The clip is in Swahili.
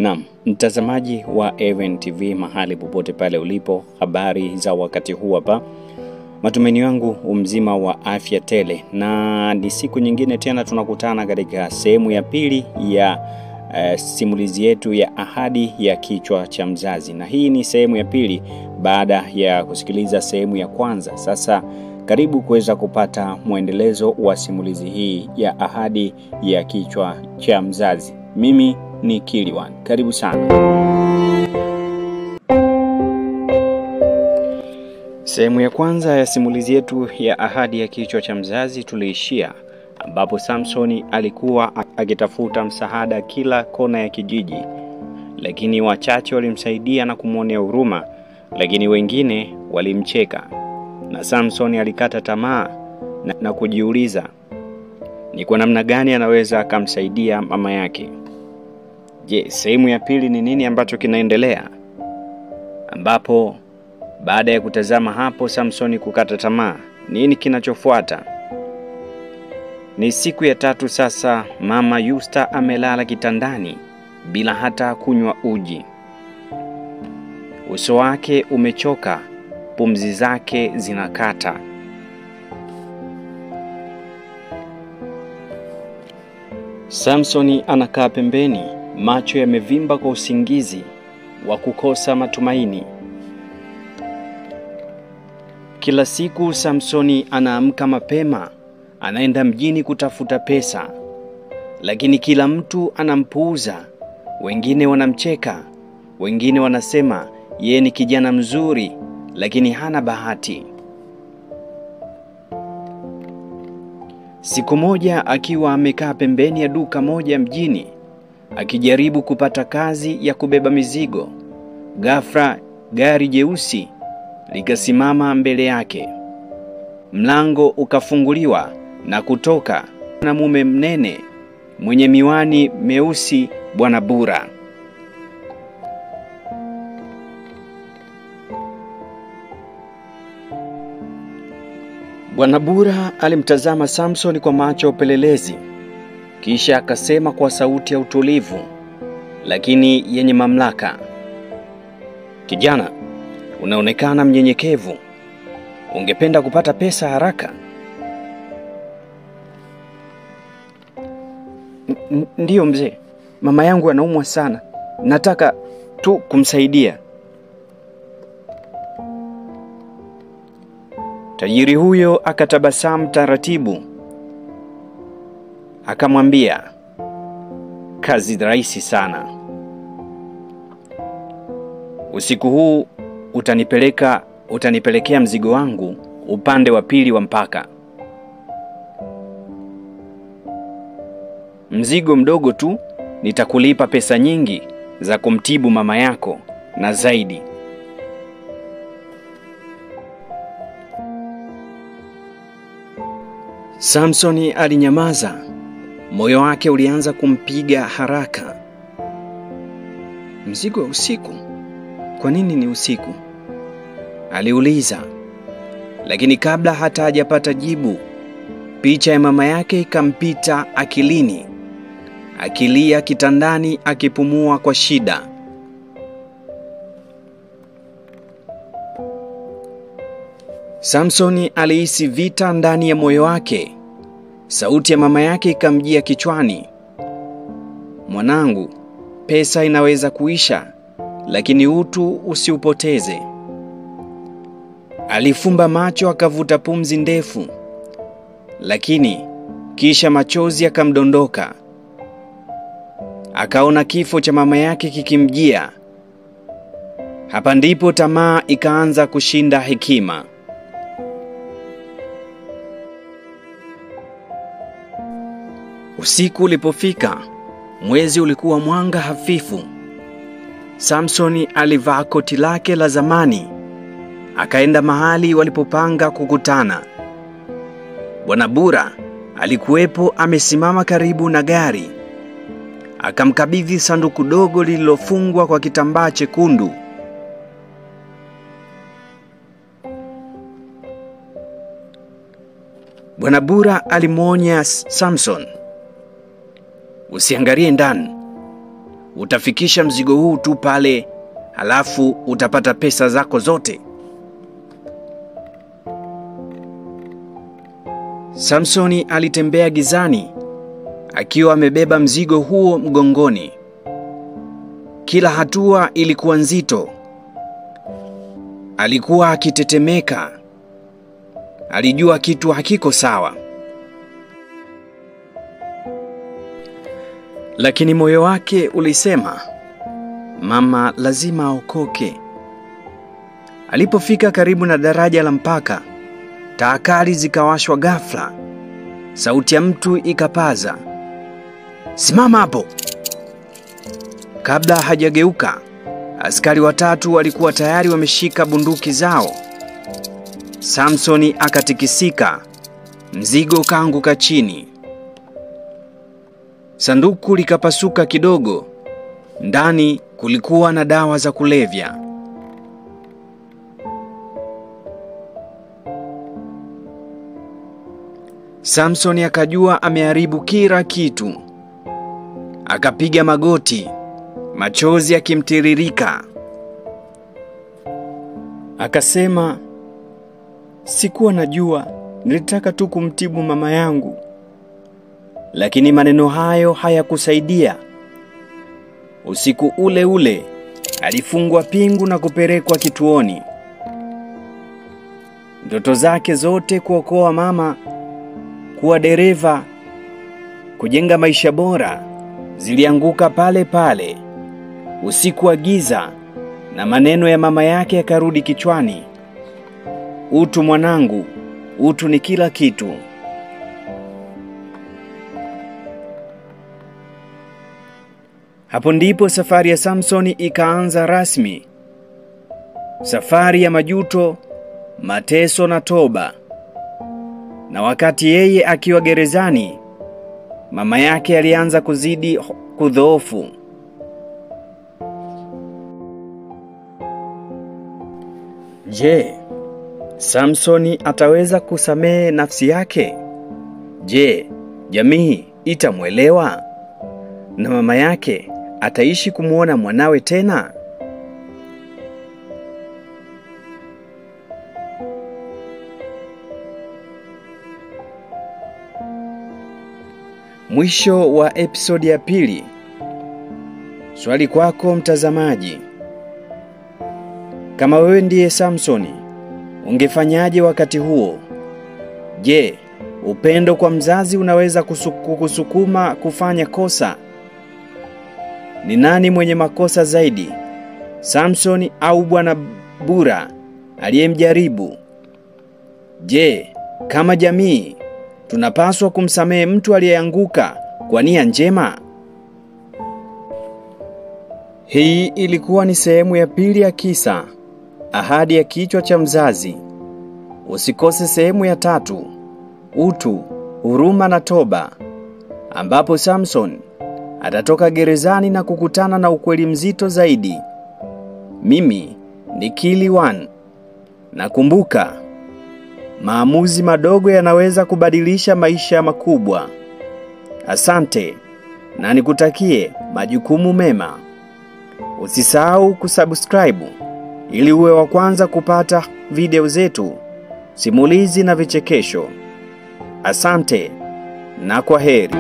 Naam, mtazamaji wa Even TV mahali popote pale ulipo, habari za wakati huu hapa. Matumaini yangu umzima wa afya tele, na ni siku nyingine tena tunakutana katika sehemu ya pili ya simulizi yetu ya Ahadi ya Kichwa cha Mzazi. Na hii ni sehemu ya pili baada ya kusikiliza sehemu ya kwanza. Sasa karibu kuweza kupata muendelezo wa simulizi hii ya Ahadi ya Kichwa cha Mzazi. Mimi ni Kiliwan. Karibu sana. Sehemu ya kwanza ya simulizi yetu ya Ahadi ya Kichwa cha Mzazi tuliishia ambapo Samsoni alikuwa akitafuta msaada kila kona ya kijiji, lakini wachache walimsaidia na kumwonea huruma, lakini wengine walimcheka. Na Samsoni alikata tamaa na kujiuliza ni kwa namna gani anaweza akamsaidia mama yake. Je, sehemu ya pili ni nini ambacho kinaendelea? Ambapo baada ya kutazama hapo Samsoni kukata tamaa, nini kinachofuata? Ni siku ya 3 sasa. Mama Yusta amelala kitandani bila hata kunywa uji. Uso wake umechoka, pumzi zake zinakata. Samsoni anakaa pembeni, macho yamevimba kwa usingizi wa kukosa matumaini. Kila siku Samsoni anaamka mapema, anaenda mjini kutafuta pesa, lakini kila mtu anampuuza. Wengine wanamcheka, wengine wanasema yeye ni kijana mzuri lakini hana bahati. Siku moja akiwa amekaa pembeni ya duka moja mjini akijaribu kupata kazi ya kubeba mizigo, ghafla gari jeusi likasimama mbele yake. Mlango ukafunguliwa na kutoka na mume mnene mwenye miwani meusi, Bwana Bura. Bwana Bura alimtazama Samsoni kwa macho ya upelelezi, kisha akasema kwa sauti ya utulivu lakini yenye mamlaka, "Kijana, unaonekana mnyenyekevu. Ungependa kupata pesa haraka?" "Ndiyo mzee, mama yangu anaumwa sana. Nataka tu kumsaidia." Tajiri huyo akatabasamu taratibu, akamwambia, "Kazi rahisi sana. Usiku huu utanipelekea mzigo wangu upande wa pili wa mpaka. Mzigo mdogo tu, nitakulipa pesa nyingi za kumtibu mama yako na zaidi." Samsoni alinyamaza, moyo wake ulianza kumpiga haraka. "Mzigo wa usiku? Kwa nini ni usiku?" aliuliza. Lakini kabla hata hajapata jibu, picha ya mama yake ikampita akilini, akilia kitandani akipumua kwa shida. Samsoni alihisi vita ndani ya moyo wake. Sauti ya mama yake ikamjia kichwani, "Mwanangu, pesa inaweza kuisha, lakini utu usiupoteze." Alifumba macho akavuta pumzi ndefu, lakini kisha machozi yakamdondoka. Akaona kifo cha mama yake kikimjia. Hapa ndipo tamaa ikaanza kushinda hekima. Usiku ulipofika, mwezi ulikuwa mwanga hafifu. Samsoni alivaa koti lake la zamani, akaenda mahali walipopanga kukutana. Bwana Bura alikuwepo amesimama karibu na gari. Akamkabidhi sanduku dogo lililofungwa kwa kitambaa chekundu. Bwana Bura alimwonya Samson, "Usiangalie ndani. utafikisha mzigo huu tu pale, halafu utapata pesa zako zote. Samsoni alitembea gizani akiwa amebeba mzigo huo mgongoni. Kila hatua ilikuwa nzito. Alikuwa akitetemeka. Alijua kitu hakiko sawa. Lakini moyo wake ulisema, mama lazima aokoke. Alipofika karibu na daraja la mpaka, taa kali zikawashwa ghafla. Sauti ya mtu ikapaza, simama hapo! Kabla hajageuka, askari watatu walikuwa tayari wameshika bunduki zao. Samsoni akatikisika, mzigo ukaanguka chini. Sanduku likapasuka kidogo. Ndani kulikuwa na dawa za kulevya. Samsoni akajua ameharibu kila kitu. Akapiga magoti, machozi yakimtiririka. Akasema, sikuwa najua, nilitaka tu kumtibu mama yangu. Lakini maneno hayo hayakusaidia. Usiku ule ule alifungwa pingu na kupelekwa kituoni. Ndoto zake zote, kuokoa mama, kuwa dereva, kujenga maisha bora, zilianguka pale pale. Usiku wa giza, na maneno ya mama yake yakarudi kichwani. Utu mwanangu, utu ni kila kitu. Hapo ndipo safari ya Samsoni ikaanza rasmi. Safari ya majuto, mateso na toba. Na wakati yeye akiwa gerezani, mama yake alianza kuzidi kudhoofu. Je, Samsoni ataweza kusamehe nafsi yake? Je, jamii itamwelewa? Na mama yake ataishi kumuona mwanawe tena? Mwisho wa episodi ya pili. Swali kwako mtazamaji. Kama wewe ndiye Samsoni, ungefanyaje wakati huo? Je, upendo kwa mzazi unaweza kukusukuma kufanya kosa? Ni nani mwenye makosa zaidi, Samsoni au Bwana Bura aliyemjaribu? Je, kama jamii tunapaswa kumsamehe mtu aliyeanguka kwa nia njema? Hii ilikuwa ni sehemu ya pili ya kisa Ahadi ya Kichwa cha Mzazi. Usikose sehemu ya 3, Utu, Huruma na Toba, ambapo Samson atatoka gerezani na kukutana na ukweli mzito zaidi. Mimi ni Kili One. Na kumbuka, maamuzi madogo yanaweza kubadilisha maisha makubwa. Asante na nikutakie majukumu mema. Usisahau kusubscribe ili uwe wa kwanza kupata video zetu, simulizi na vichekesho. Asante na kwaheri.